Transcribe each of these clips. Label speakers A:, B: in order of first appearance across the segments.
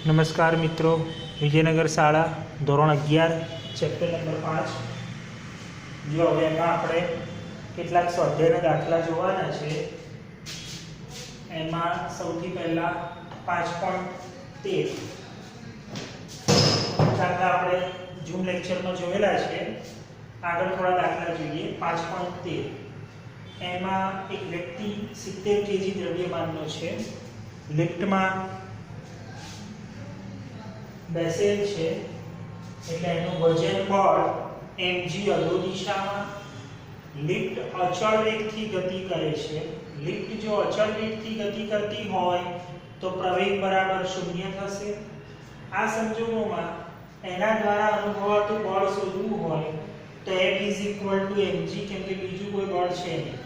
A: નમસ્કાર મિત્રો, વિજયનગર શાળા ધોરણ 11 ચેપ્ટર નંબર 5. જો હવે એમાં આપણે કેટલાક સ્વાધ્યાયના દાખલા જોવાના છે. એમાં સૌથી પહેલા 5.13 દાખલા આપણે જૂન લેક્ચરમાં જોયેલા છે. આગળ થોડા દાખલા જોઈએ. 5.13 એમાં એક વ્યક્તિ 70 kg દ્રવ્યમાનનો છે, લિફ્ટમાં બેસેલ છે, એટલે એનું વજન બળ mg અધો દિશામાં, લિફ્ટ અચળ વેગથી ગતિ કરે છે. લિફ્ટ જો અચળ વેગથી ગતિ કરતી હોય તો પ્રવેગ બરાબર 0 થશે. આ સંજોગોમાં એના દ્વારા અનુભવાતું બળ શોધવું હોય તો F mg, કેમ કે બીજું કોઈ બળ છે નહીં.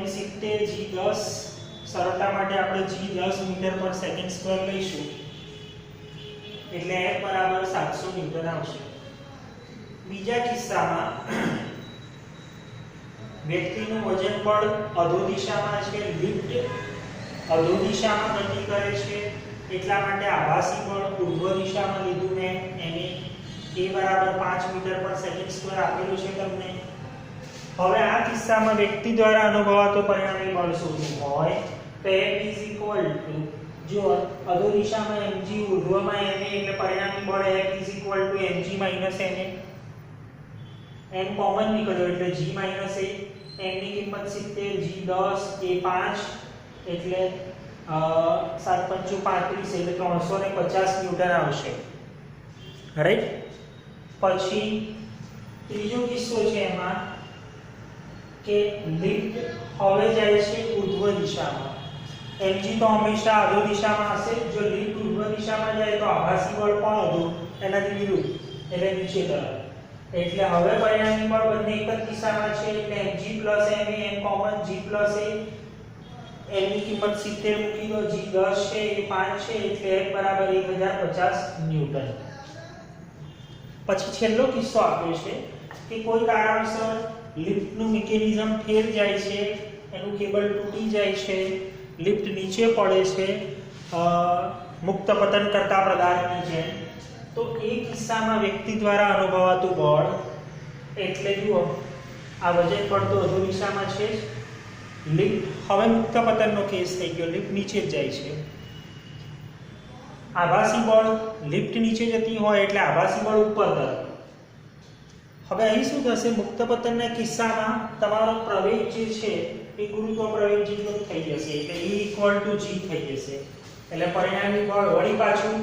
A: m70 g10, સરળતા માટે આપણે g10 મીટર પર સેકન્ડ સ્ક્વેર લઈશું, એટલે F બરાબર 700 ન્યૂટન આવશે. બીજા કિસ્સામાં વ્યક્તિનું વજન બળ અધો દિશામાં છે, લિફ્ટ અધો દિશામાં ગતિ કરે છે, એટલા માટે આભાસી બળ ઉર્ધ્વ દિશામાં લીધું મેં. એને A બરાબર 5 મીટર પર સેકન્ડ સ્ક્વેર આપેલું છે તમને. હવે આ કિસ્સામાં વ્યક્તિ દ્વારા અનુભવાતો પરિણામી બળ શોધવું હોય તો F જો અધો દિશામાં mg, ઉર્ધ્વમાં ma, એટલે પરિણામી બળ F mg - ma. n common નીકળ્યો એટલે g - a. n ની કિંમત 70, g 10, a 5, એટલે 7 × 5 = 35, એટલે 350 ન્યૂટન આવશે. રાઈટ. પછી ત્રીજો કિસ્સો છે એમાં કે લિફ્ટ હવે જાય છે ઉર્ધ્વ દિશામાં. mg તો હંમેશા અધો દિશામાં હશે. જો લિફ્ટ ઉર્ધ્વ દિશામાં જાય તો આભાસી બળ પણ અધો, એનાથી વિરુદ્ધ, એટલે નીચે તરફ. એટલે હવે પરિણામી બળ બંને એક જ દિશામાં છે, એટલે mg + ma, m common, g + a, n ની કિંમત 70 મૂકી દો, g 10 છે, a 5 છે, એટલે F બરાબર 1050 ન્યૂટન. પછી છેલ્લો કિસ્સો આપ્યો છે કે કોઈ કારણસર લિફ્ટનું મિકેનિઝમ ફેલ જાય છે, એનું કેબલ તૂટી જાય છે, લિફ્ટ નીચે પડે છે મુક્ત પતન કરતા પદાર્થની જેમ. તો એ કિસ્સામાં વ્યક્તિ દ્વારા અનુભવાતું બળ, એટલે જુઓ આ વજન બળ તો અધો દિશામાં છે, લિફ્ટ હવે મુક્ત પતનનો કેસ થઈ ગયો, લિફ્ટ નીચે જ જાય છે. આભાસી બળ લિફ્ટ નીચે જતી હોય એટલે આભાસી બળ ઉપર તરફ. હવે અહીં શું થશે? મુક્ત પતનના કિસ્સામાં તમારો પ્રવેગ જે છે એ ગુરુત્વ પ્રવેગ જેટલો થઈ જશે, એટલે E = g થઈ જશે. એટલે પરિણામી બળ વળી પાછું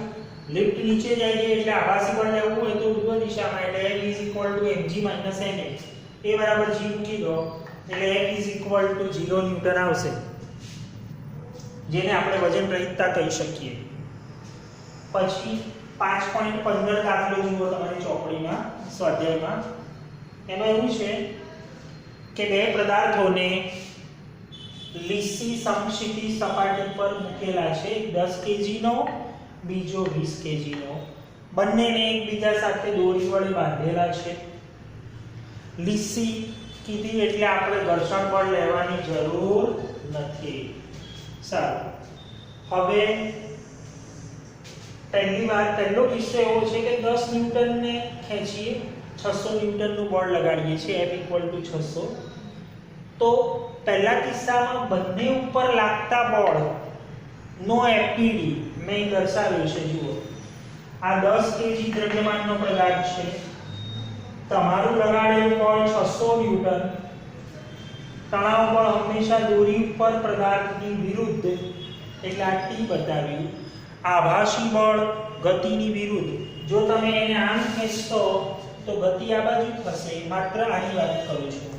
A: લિફ્ટ નીચે જાય છે, એટલે આભાસી બળ લેવું હોય તો ઉર્ધ્વ દિશામાં, એટલે F mg - ma. A બરાબર g મૂકી દો, એટલે F 0 ન્યૂટન આવશે, જેને આપણે વજન રહિતતા કહી શકીએ. પછી 5.15 દાખલો જુઓ તમારી ચોપડીમાં, સ્વાધ્યાયમાં. એમાં એવું છે કે બે પદાર્થોને લીસી સમક્ષિતિજ સપાટી પર મૂકેલા છે, 10 kg નો, બીજો 20 kg નો. બંનેને એકબીજા સાથે દોરી વડે બાંધેલા છે. લીસી કીધી એટલે આપણે ઘર્ષણ બળ લેવાની જરૂર નથી. સારું. હવે પહેલો કિસ્સો એવો છે કે 10 ન્યૂટનને ખેંચીએ, 600 ન્યૂટનનું બળ લગાડીએ છીએ, F = 600. તો પહેલા કિસ્સામાં બંને ઉપર લાગતા બળ નો FPD મેં દર્શાવ્યું છે. જુઓ આ 10 kg દ્રવ્યમાનનો પદાર્થ છે, તમારું લગાડેલું બળ 600 ન્યૂટન. તણાવ બળ હંમેશા દોરી ઉપર પદાર્થની વિરુદ્ધ, એટલે આ T બતાવ્યું. આભાસી બળ ગતિની વિરુદ્ધ. જો તમે એને આમ ખેંચશો તો ગતિ આ બાજુ થશે, માત્ર આની વાત કરું છું.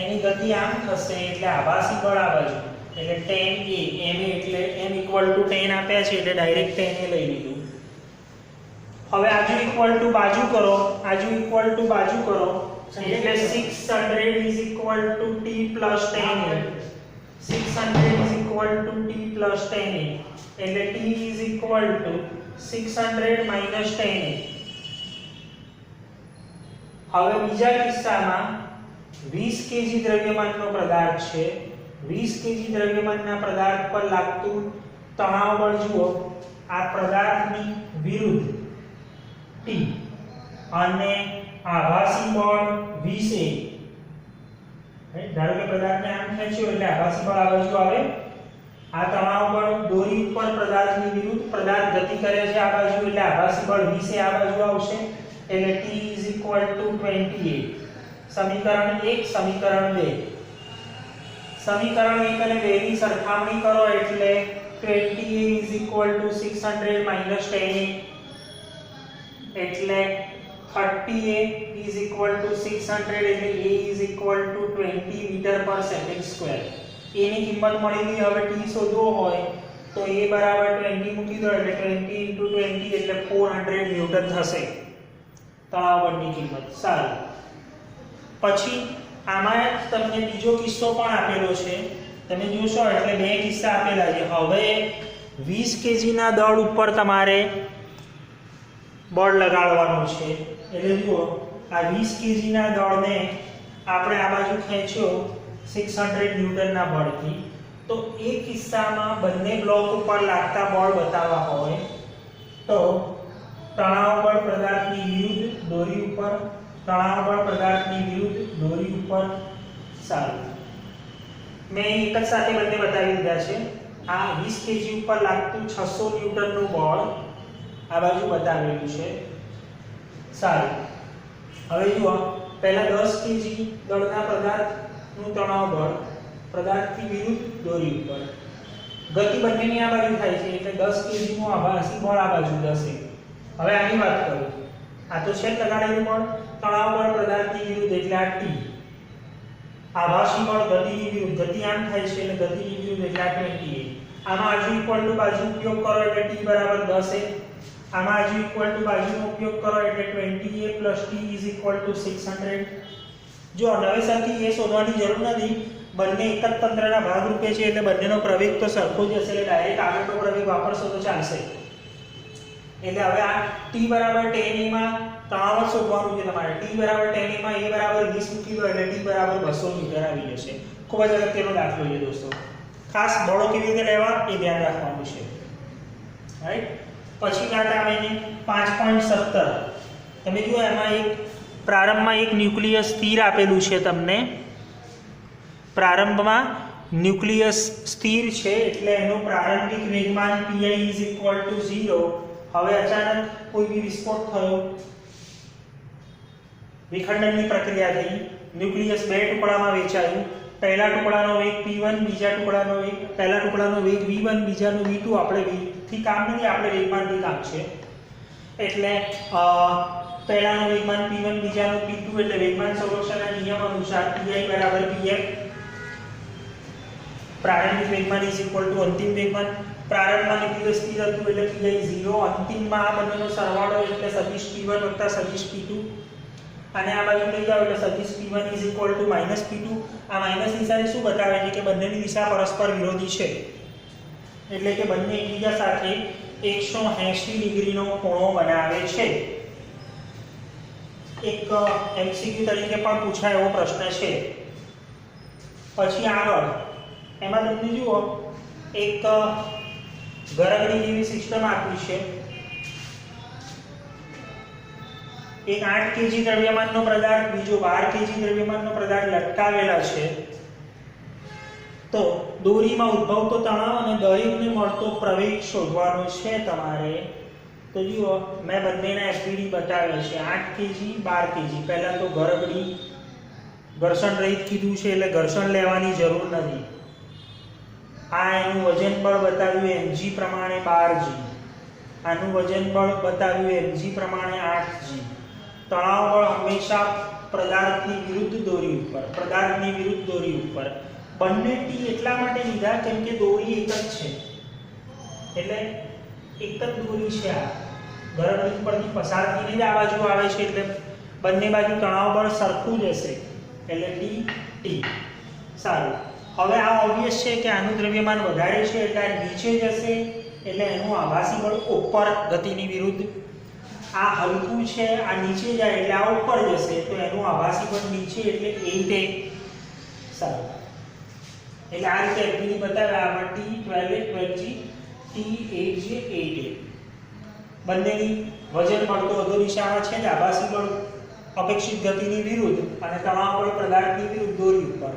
A: એની ગતિ આમ થશે એટલે આભાસી બળ આ બાજુ, એટલે tan A, m એટલે m = 10 આપ્યા છે, એટલે ડાયરેક્ટ tan A લઈ લીધું. હવે આજુ = બાજુ કરો, આજુ = બાજુ કરો, એટલે 600 = T + tan A. 600 = T + tan A, એટલે T = 600 - tan A. હવે બીજા કિસ્સામાં 20 kg દ્રવ્યમાનનો પદાર્થ છે, 20 kg દ્રવ્યમાનના પદાર્થ પર લાગતું તણાવ બળ જુઓ આ પદાર્થની વિરુદ્ધ T અને આભાસી બળ 20 A ધારો કે પદાર્થને આમ ખેંચ્યો એટલે આભાસી બળ આ બાજુ આવે આ તણાવ બળ દોરી ઉપર પદાર્થની વિરુદ્ધ પદાર્થ ગતિ કરે છે આ બાજુ એટલે આભાસી બળ 20 A આ બાજુ આવશે એટલે T = 28 સમીકરણ 1 સમીકરણ 2 સમીકરણ 1 અને 2 ની સરખામણી કરો એટલે 28 = 600 - 10A એટલે 30A = 600 એટલે A = 20 મીટર/સેકન્ડ². A ની કિંમત મળી ગઈ. હવે T શોધવો હોય તો A = 20 મૂકી દો એટલે 20 * 20 એટલે 400 ન્યૂટન થશે તણાવ બળની કિંમત. સારું, પછી આમાં તમને બીજો કિસ્સો પણ આપેલો છે, તમે જોશો એટલે બે કિસ્સા આપેલા છે. હવે 20 kg ના દળ ઉપર તમારે બળ લગાડવાનું છે. એટલે જુઓ આ 20 kg ના દળને આપણે આ બાજુ ખેંચ્યો 600 ન્યૂટનના બળથી, તો એ કિસ્સામાં બંને બ્લોક ઉપર લાગતા બળ બતાવવા હોય તો તણાવ બળ પદાર્થની વિરુદ્ધ દોરી ઉપર, તણાવ બળ પદાર્થની વિરુદ્ધ દોરી ઉપર. સારું, મેં એક જ સાથે બંને બતાવી દીધા છે. આ 20 kg ઉપર લાગતું 600 ન્યૂટનનું બળ આ બાજુ બતાવેલું છે. સારું, હવે જુઓ પહેલા 10 kg દળના પદાર્થનું તણાવ બળ પદાર્થથી વિરુદ્ધ દોરી ઉપર, ગતિ બંનેની આ બાજુ થાય છે એટલે 10 kg નું આભાસી બળ આ બાજુ જશે. હવે આની વાત કરું, આ તો છે લગાડેલું બળ, તણાવ બળ પદાર્થની વિરુદ્ધ એટલે આ T, આભાસી બળ ગતિની વિરુદ્ધ, ગતિ આમ થાય છે એટલે ગતિની વિરુદ્ધ એટલે આ 20A. આમાં આજુ ઇક્વલ ટુ બાજુ ઉપયોગ કરો એટલે T = 10A. આમાં આજુ ઇક્વલ ટુ બાજુનો ઉપયોગ કરો એટલે 20A + T = 600. જો નવેસરથી એ શોધવાની જરૂર નથી, બંને એક જ તંત્રના ભાગરૂપે છે એટલે બંનેનો પ્રવેગ તો સરખો જ હશે એટલે ડાયરેક્ટ આગળનો પ્રવેગ વાપરશો તો ચાલશે. એટલે હવે આ T = 10A માં તણાવ શોધવાનું છે તમારે. T = 10A માં A = 20 મૂકી દો એટલે T = 200 મીટર આવી જશે. ખૂબ જ અગત્યનો દાખલો છે દોસ્તો, ખાસ બળો કેવી રીતે લેવા એ ધ્યાન રાખવાનું છે. રાઈટ, પછી વાત આવે છે 5.17. તમે જુઓ એમાં એક પ્રારંભમાં એક ન્યુક્લિયસ સ્થિર આપેલું છે તમને, પ્રારંભમાં ન્યુક્લિયસ સ્થિર છે એટલે એનું પ્રારંભિક વેગમાન Pi = 0. હવે અચાનક કોઈ બી વિસ્ફોટ થયો, વિખંડનની પ્રક્રિયા થઈ, ન્યુક્લિયસ બે ટુકડામાં વહેંચાયું. પહેલા ટુકડાનો વેગ P1, બીજા ટુકડાનો વેગ, પહેલા ટુકડાનો વેગ V1, બીજાનો V2. આપણે થી કામ નથી, આપણે વેગમાનથી કામ છે. એટલે પહેલાનો વેગમાન P1, બીજાનો P2 એટલે વેગમાન સંરક્ષણના નિયમ અનુસાર Pi = Pf. પ્રારંભિક વેગમાન = અંતિમ વેગમાન. પ્રારંભમાં ન્યુક્લિયસ સ્થિર હતું એટલે Pi 0, અંતિમમાં આ બંનેનો સરવાળો એટલે સદિશ P1 + સદિશ P2. અને આ બાજુ લઈ જાઓ એટલે સદિશ P1 = -P2. આ માઈનસ નિશાની શું બતાવે છે કે બંનેની દિશા પરસ્પર વિરોધી છે, એટલે કે બંને એકબીજા સાથે 180 ડિગ્રીનો ખૂણો બનાવે છે. એક MCQ તરીકે પણ પૂછાય એવો પ્રશ્ન છે. પછી આગળ એમાં તમને જુઓ એક ગરગડી જેવી સિસ્ટમ આપી છે. એક 8 kg દ્રવ્યમાનનો પદાર્થ, બીજો 12 kg દ્રવ્યમાનનો પદાર્થ લટકાવેલા છે. તો દોરીમાં ઉદ્ભવતો તણાવ અને દરેકને મળતો પ્રવેગ શોધવાનો છે તમારે. તો જુઓ મેં બંનેના FPD બતાવ્યા છે, 8 kg 12 kg. પહેલા તો ગરગડી ઘર્ષણ રહિત કીધું છે એટલે ઘર્ષણ લેવાની જરૂર નથી. આ એનું વજન બળ બતાવ્યું mg પ્રમાણે 12g, આનું વજન બળ બતાવ્યું mg પ્રમાણે 8g. તણાવ બળ હંમેશા પદાર્થની વિરુદ્ધ દોરી ઉપર, પદાર્થની વિરુદ્ધ દોરી ઉપર. બંને T એટલા માટે લીધા કેમ કે દોરી એક જ છે, એટલે એક જ દોરી છે. આ ગરગડી પરથી પસાર થઈને જ આ બાજુ આવે છે એટલે બંને બાજુ તણાવ બળ સરખું જ હશે એટલે T. સારું, હવે આ ઓબ્વિયસ છે કે આનું દ્રવ્યમાન વધારે છે એટલે આ નીચે જશે એટલે એનું આભાસી બળ ઉપર ગતિની વિરુદ્ધ. આ હલકું છે, આ નીચે જાય એટલે આ ઉપર જશે તો એનું આભાસી બળ નીચે એટલે 8A. સારું, એટલે આ રીતે FPD બતાવ્યા. આમાં T 12A 12G T T8J8 બંનેની વજન બળ તો અધો દિશામાં છે જ આભાસી બળ અપેક્ષિત ગતિની વિરુદ્ધ અને તણાવ બળ પદાર્થની વિરુદ્ધ દોરી ઉપર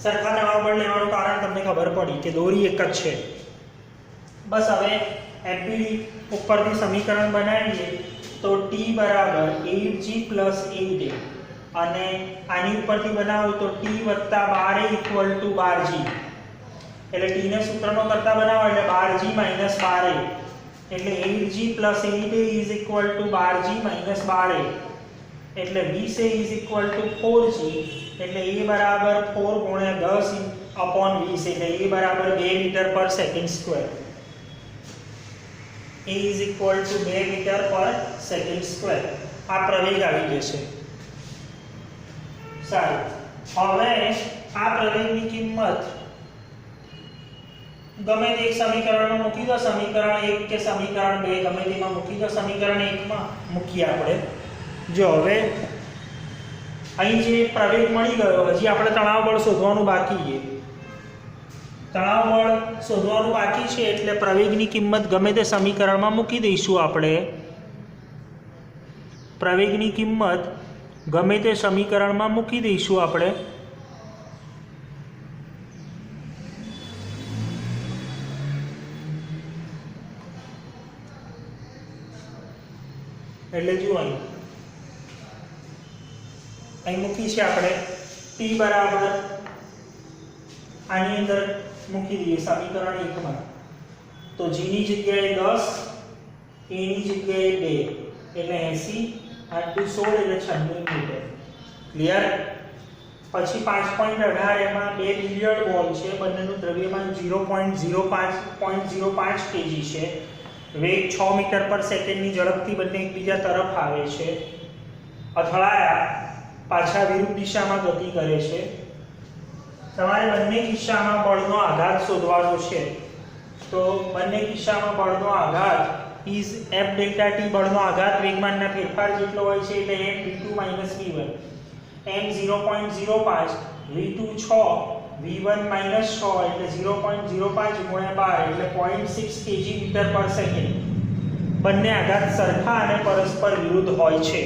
A: સરખા તણાવ બળ લેવાનું કારણ તમને ખબર પડી કે દોરી એક જ છે બસ હવે એમપીડી ઉપરથી સમીકરણ બનાવીએ તો T બરાબર 8G + 8A અને આની ઉપરથી બનાવો તો T + 12A = 12G એટલે T ને સૂત્રનો કરતા બનાવો એટલે 12G - 12A એટલે 8G + 8A = 12G - 12A એટલે 20A = 4G એટલે A બરાબર 4 × 10/20 એટલે A બરાબર 2 મીટર/સેકન્ડ². A = 2 મીટર/સેકન્ડ². આ પ્રવેગ આવી જશે. સારું, હવે આ પ્રવેગની કિંમત ગમે તે એક સમીકરણમાં મૂકી દો, સમીકરણ 1 કે સમીકરણ 2 ગમે તેમાં મૂકી દો. સમીકરણ 1 માં મૂકીએ આપણે. જો હવે અહીં જે પ્રવેગ મળી ગયો, હજી આપણે તણાવ બળ શોધવાનું બાકી છે. તણાવ બળ શોધવાનું બાકી છે એટલે પ્રવેગની કિંમત ગમે તે સમીકરણમાં મૂકી દઈશું આપણે. પ્રવેગની કિંમત ગમે તે સમીકરણમાં મૂકી દઈશું આપણે. એટલે જુઓ અહીં મૂકી છે આપણે T બરાબર આની અંદર મૂકી દઈએ સમીકરણ 1 માં તો G ની જગ્યાએ 10, A ની જગ્યાએ 2 એટલે 80, 8 × 16 એટલે 96 મીટર. ક્લિયર? પછી 5.18 એમાં 2 બિલિયર્ડ બોલ છે, બંનેનું દ્રવ્યમાન 0.05 kg છે. વેગ 6 મીટર/સેકન્ડની ઝડપથી બંને એકબીજા તરફ આવે છે. અથડાયા પાછા વિરુદ્ધ દિશામાં ગતિ કરે છે. તમારે બંને કિસ્સામાં બળનો આઘાત શોધવાનો છે. તો બંને કિસ્સામાં બળનો આઘાત is F delta T બળનો આઘાત વેગમાનના ફેરફાર જેટલો હોય છે એટલે M v2 - v1. M 0.05, v2 6, v1 - 6 એટલે 0.05 × 12 એટલે 0.6 kg મીટર/સેકન્ડ. બંને આઘાત સરખા અને પરસ્પર વિરુદ્ધ હોય છે.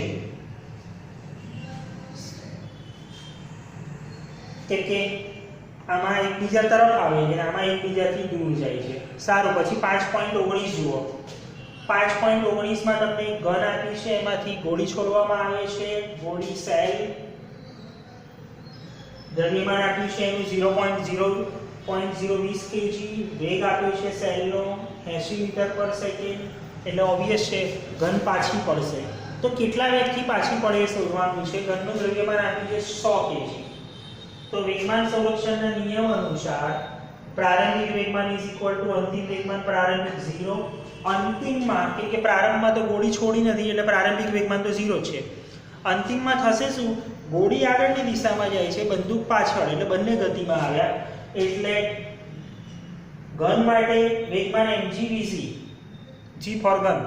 A: કે આમાં એકબીજા તરફ આવે છે અને આમાં એકબીજાથી દૂર જાય છે. સારું, પછી 5.19 જુઓ. 5.19 માં તમને ઘન આપી છે, એમાંથી ગોળી છોડવામાં આવે છે. ગોળી સેલ દ્રવ્યમાન આપ્યું છે એનું 0.020 kg, વેગ આપ્યો છે સેલનો 80 મીટર/સેકન્ડ એટલે ઓબ્વિયસ છે ઘન પાછી પડશે. તો કેટલા વેગથી પાછી પડે એ શોધવાનું છે. ઘનનું દ્રવ્યમાન આપ્યું છે 100 kg. તો વેગમાન સંરક્ષણના નિયમ અનુસાર પ્રારંભિક વેગમાન અંતિમ વેગમાન પ્રારંભિક 0. અંતિમમાં કે પ્રારંભમાં તો ગોળી છોડી નથી એટલે પ્રારંભિક વેગમાન તો 0 છે. અંતિમમાં થશે શું? ગોળી આગળની દિશામાં જાય છે, બંદૂક પાછળ એટલે બંને ગતિમાં આવ્યા એટલે ઘન માટે વેગમાન mgvc, g ફોર ઘન.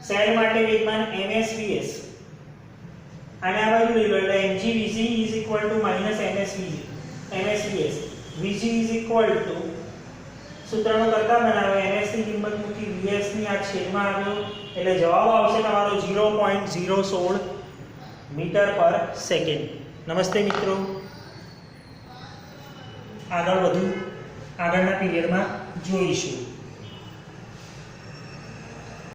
A: સેલ માટે વેગમાન msvs. અને આ બાજુ લઈ લો એટલે mgvc = -msvs. vg સૂત્રનો કરતા બનાવે ms ની કિંમત મૂકી vs ની આ છેદમાં આવ્યો એટલે જવાબ આવશે તમારો 0.016 મીટર/સેકન્ડ. નમસ્તે મિત્રો, આગળના પીરિયડમાં જોઈશું.